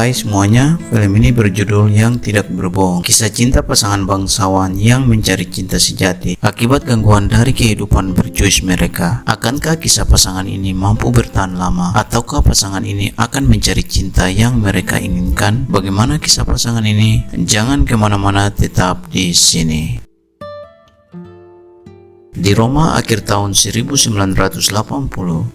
Hai semuanya, film ini berjudul Yang Tidak Berbohong. Kisah cinta pasangan bangsawan yang mencari cinta sejati akibat gangguan dari kehidupan berjuis mereka. Akankah kisah pasangan ini mampu bertahan lama, ataukah pasangan ini akan mencari cinta yang mereka inginkan? Bagaimana kisah pasangan ini? Jangan kemana-mana, tetap di sini. Di Roma akhir tahun 1980,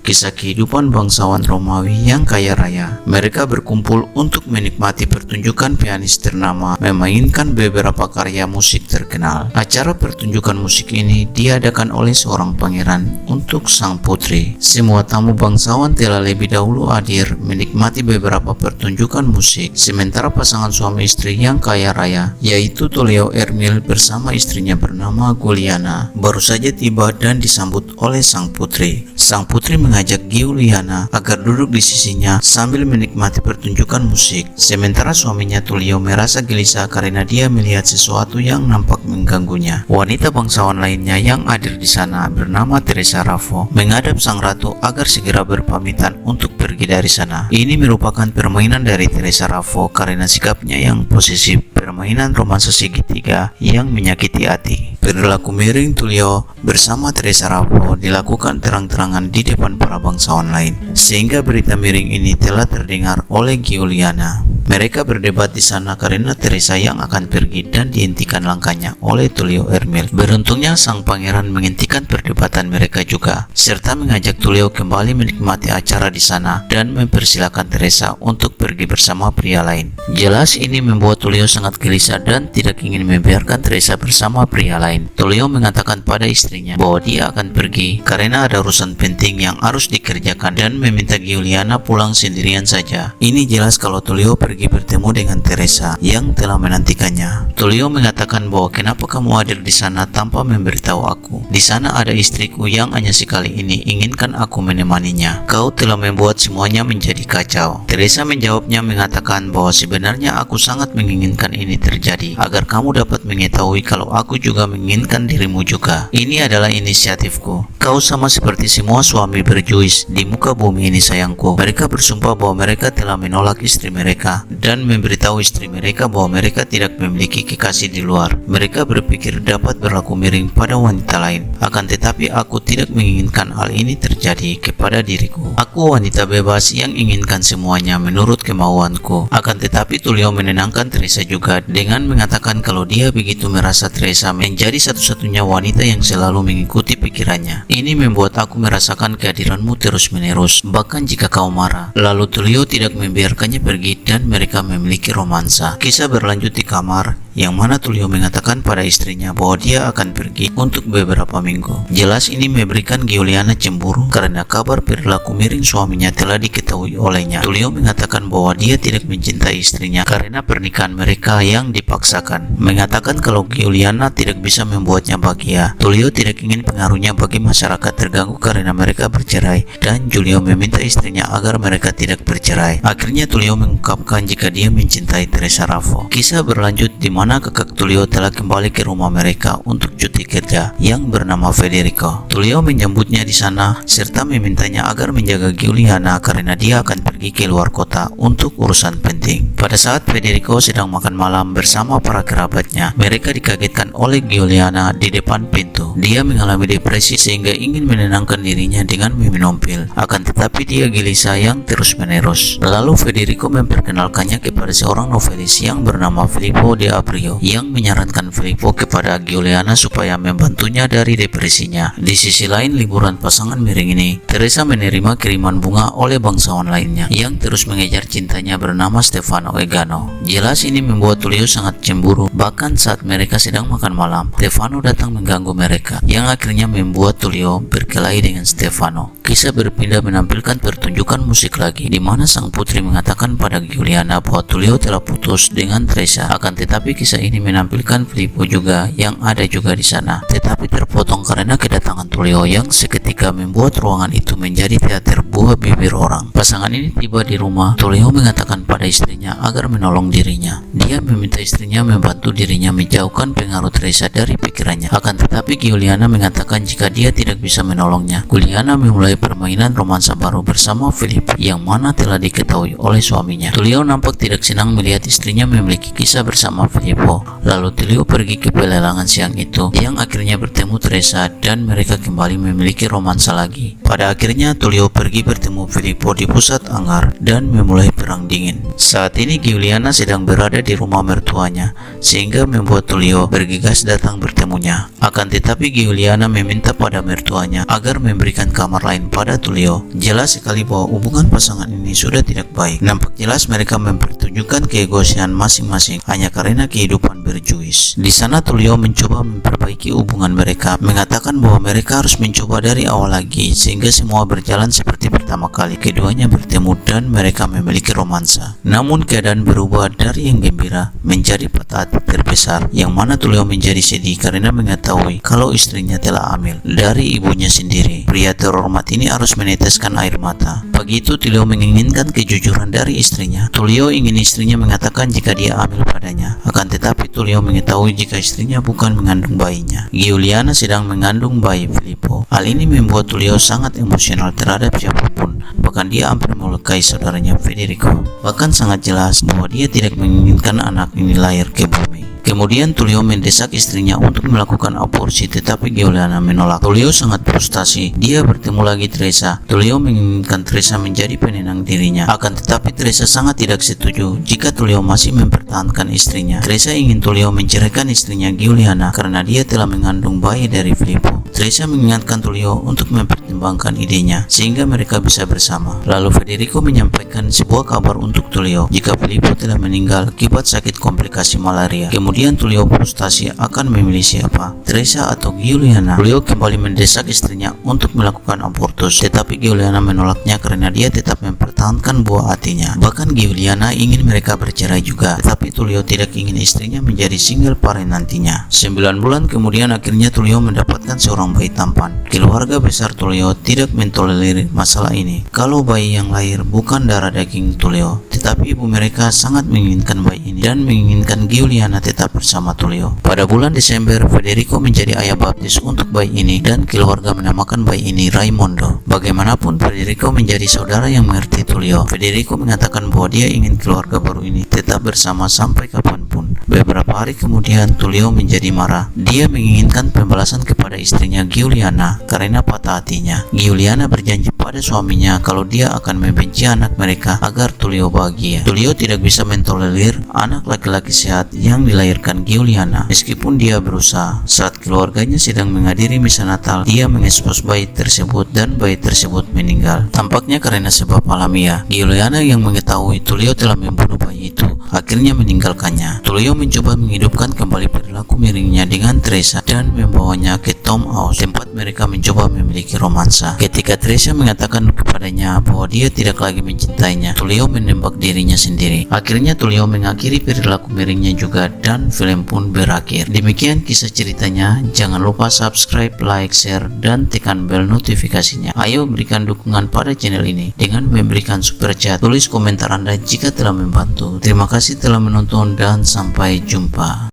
kisah kehidupan bangsawan Romawi yang kaya raya. Mereka berkumpul untuk menikmati pertunjukan pianis ternama memainkan beberapa karya musik terkenal. Acara pertunjukan musik ini diadakan oleh seorang pangeran untuk sang putri. Semua tamu bangsawan telah lebih dahulu hadir menikmati beberapa pertunjukan musik, sementara pasangan suami istri yang kaya raya, yaitu Tullio Ermil bersama istrinya bernama Giuliana, baru saja tiba dan disambut oleh sang putri. Sang putri mengajak Giuliana agar duduk di sisinya sambil menikmati pertunjukan musik, sementara suaminya Tullio merasa gelisah karena dia melihat sesuatu yang nampak mengganggunya. Wanita bangsawan lainnya yang hadir di sana bernama Teresa Raffo menghadap sang ratu agar segera berpamitan untuk pergi dari sana. Ini merupakan permainan dari Teresa Raffo karena sikapnya yang posesif, permainan romansa segitiga yang menyakiti hati. Perilaku miring Tullio bersama Teresa Raffo dilakukan terang-terangan di depan para bangsawan lain, sehingga berita miring ini telah terdengar oleh Giuliana. Mereka berdebat di sana karena Teresa yang akan pergi dan dihentikan langkahnya oleh Tullio Ermil. Beruntungnya sang pangeran menghentikan perdebatan mereka juga, serta mengajak Tullio kembali menikmati acara di sana dan mempersilahkan Teresa untuk pergi bersama pria lain. Jelas ini membuat Tullio sangat gelisah dan tidak ingin membiarkan Teresa bersama pria lain. Tullio mengatakan pada istrinya bahwa dia akan pergi karena ada urusan penting yang harus dikerjakan dan meminta Giuliana pulang sendirian saja. Ini jelas kalau Tullio pergi bertemu dengan Teresa yang telah menantikannya. Tullio mengatakan bahwa kenapa kamu hadir di sana tanpa memberitahu aku? Di sana ada istriku yang hanya sekali ini inginkan aku menemaninya. Kau telah membuat semuanya menjadi kacau. Teresa menjawabnya mengatakan bahwa sebenarnya aku sangat menginginkan ini terjadi agar kamu dapat mengetahui kalau aku juga menginginkan dirimu juga. Ini adalah inisiatifku. Kau sama seperti semua suami berjuis di muka bumi ini sayangku. Mereka bersumpah bahwa mereka telah menolak istri mereka dan memberitahu istri mereka bahwa mereka tidak memiliki kekasih di luar. Mereka berpikir dapat berlaku miring pada wanita lain. Akan tetapi aku tidak menginginkan hal ini terjadi kepada diriku. Aku wanita bebas yang inginkan semuanya menurut kemauanku. Akan tetapi Tullio menenangkan Teresa juga dengan mengatakan kalau dia begitu merasa Teresa menjadi satu-satunya wanita yang selalu mengikuti pikirannya. Ini membuat aku merasakan kehadiranmu terus-menerus, bahkan jika kau marah. Lalu Tullio tidak membiarkannya pergi dan mereka memiliki romansa. Kisah berlanjut di kamar, yang mana Tullio mengatakan pada istrinya bahwa dia akan pergi untuk beberapa minggu. Jelas ini memberikan Giuliana cemburu karena kabar perilaku miring suaminya telah diketahui olehnya. Tullio mengatakan bahwa dia tidak mencintai istrinya karena pernikahan mereka yang dipaksakan. Mengatakan kalau Giuliana tidak bisa membuatnya bahagia. Tullio tidak ingin pengaruhnya bagi masyarakat terganggu karena mereka bercerai, dan Tullio meminta istrinya agar mereka tidak bercerai. Akhirnya Tullio mengungkapkan jika dia mencintai Teresa Raffo. Kisah berlanjut di mana kakak Tullio telah kembali ke rumah mereka untuk cuti kerja yang bernama Federico. Tullio menyambutnya di sana serta memintanya agar menjaga Giuliana karena dia akan pergi ke luar kota untuk urusan penting. Pada saat Federico sedang makan malam bersama para kerabatnya, mereka dikagetkan oleh Giuliana di depan pintu. Dia mengalami depresi sehingga ingin menenangkan dirinya dengan meminum pil. Akan tetapi dia gelisah yang terus-menerus. Lalu Federico memperkenalkannya kepada seorang novelis yang bernama Filippo de Aprio yang menyarankan Filippo kepada Giuliana supaya membantunya dari depresinya. Di sisi lain liburan pasangan miring ini, Teresa menerima kiriman bunga oleh bangsawan lainnya yang terus mengejar cintanya bernama Stefano Egano. Jelas ini membuat Tullio sangat cemburu. Bahkan saat mereka sedang makan malam, Stefano datang mengganggu mereka, yang akhirnya membuat Tullio berkelahi dengan Stefano. Kisah berpindah menampilkan pertunjukan musik lagi, di mana sang putri mengatakan pada Giuliana bahwa Tullio telah putus dengan Teresa. Akan tetapi kisah ini menampilkan Filippo juga yang ada juga di sana, tetapi terpotong karena kedatangan Tulio yang seketika membuat ruangan itu menjadi teater buah bibir orang. Pasangan ini tiba di rumah. Tulio mengatakan pada istrinya agar menolong dirinya. Dia meminta istrinya membantu dirinya menjauhkan pengaruh Teresa dari pikirannya. Akan tetapi Giuliana mengatakan jika dia tidak bisa menolongnya. Giuliana memulai permainan romansa baru bersama Filippo yang mana telah diketahui oleh suaminya. Tulio nampak tidak senang melihat istrinya memiliki kisah bersama Filippo. Lalu Tulio pergi ke pelelangan siang itu yang akhirnya bertemu Teresa dan mereka kembali memiliki romansa lagi. Pada akhirnya Tulio pergi bertemu Filippo di pusat anggar dan memulai perang dingin. Saat ini Giuliana sedang berada di rumah mertuanya sehingga membuat Tulio bergegas datang bertemunya. Akan tetapi Giuliana meminta pada mertuanya agar memberikan kamar lain pada Tulio. Jelas sekali bahwa hubungan pasangan ini sudah tidak baik. Nampak jelas mereka mempertunjukkan keegoisan masing-masing hanya karena kehidupan berjuis. Di sana Tulio mencoba memperbaiki hubungan mereka, mengatakan bahwa mereka harus mencoba dari awal lagi sehingga semua berjalan seperti pertama kali keduanya bertemu dan mereka memiliki romansa. Namun keadaan berubah dari yang gembira menjadi patah hati terbesar, yang mana Tulio menjadi sedih karena mengetahui kalau istrinya telah hamil dari ibunya sendiri. Pria terhormat ini harus meneteskan air mata. Pagi itu Tulio menginginkan kejujuran dari istrinya. Tulio ingin istrinya mengatakan jika dia hamil padanya. Akan tetapi Tulio mengetahui jika istrinya bukan mengandung bayinya. Giuliana sedang mengandung bayi Filippo. Hal ini membuat Tulio sangat emosional terhadap siapapun. Bahkan dia hampir melukai saudaranya Federico. Bahkan sangat jelas bahwa dia tidak menginginkan anak ini lahir ke bumi. Kemudian Tulio mendesak istrinya untuk melakukan aborsi, tetapi Giuliana menolak. Tulio sangat frustasi. Dia bertemu lagi Teresa. Tulio menginginkan Teresa menjadi penenang dirinya. Akan tetapi Teresa sangat tidak setuju jika Tulio masih mempertahankan istrinya. Teresa ingin Tulio menceraikan istrinya Giuliana karena dia telah mengandung bayi dari Filippo. Teresa mengingatkan Tulio untuk mempertimbangkan idenya sehingga mereka bisa bersama. Lalu Federico menyampaikan sebuah kabar untuk Tulio jika Filippo telah meninggal akibat sakit komplikasi malaria. Kemudian Tulio frustasi akan memilih siapa, Teresa atau Giuliana. Tulio kembali mendesak istrinya untuk melakukan abortus, tetapi Giuliana menolaknya karena dia tetap mempertahankan buah hatinya. Bahkan Giuliana ingin mereka bercerai juga, tetapi Tulio tidak ingin istrinya menjadi single parent nantinya. 9 bulan kemudian akhirnya Tulio mendapatkan seorang bayi tampan. Keluarga besar Tulio tidak mentolerir masalah ini. Kalau bayi yang lahir bukan darah daging Tulio, tetapi ibu mereka sangat menginginkan bayi ini dan menginginkan Giuliana tetap bersama Tulio. Pada bulan Desember, Federico menjadi ayah baptis untuk bayi ini dan keluarga menamakan bayi ini Raimondo. Bagaimanapun Federico menjadi saudara yang mengerti Tulio. Federico mengatakan bahwa dia ingin keluarga baru ini tetap bersama sampai kapanpun. Beberapa hari kemudian Tulio menjadi marah. Dia menginginkan pembalasan kepada istrinya Giuliana karena patah hatinya. Giuliana berjanji pada suaminya kalau dia akan membenci anak mereka agar Tulio bahagia. Tulio tidak bisa mentolerir anak laki-laki sehat yang dilahirkan Giuliana. Meskipun dia berusaha, saat keluarganya sedang menghadiri misa Natal, dia mengekspos bayi tersebut dan bayi tersebut meninggal. Tampaknya karena sebab alamiah. Giuliana yang mengetahui Tulio telah membunuh bayi itu akhirnya meninggalkannya. Tulio mencoba menghidupkan kembali perilaku miringnya dengan Teresa dan membawanya ke Tom House, tempat mereka mencoba memiliki romansa. Ketika Teresa mengatakan kepadanya bahwa dia tidak lagi mencintainya, Tulio menembak dirinya sendiri. Akhirnya Tulio mengakhiri perilaku miringnya juga dan film pun berakhir. Demikian kisah ceritanya. Jangan lupa subscribe, like, share, dan tekan bel notifikasinya. Ayo berikan dukungan pada channel ini dengan memberikan super chat. Tulis komentar Anda jika telah membantu. Terima kasih telah menonton dan sampai jumpa.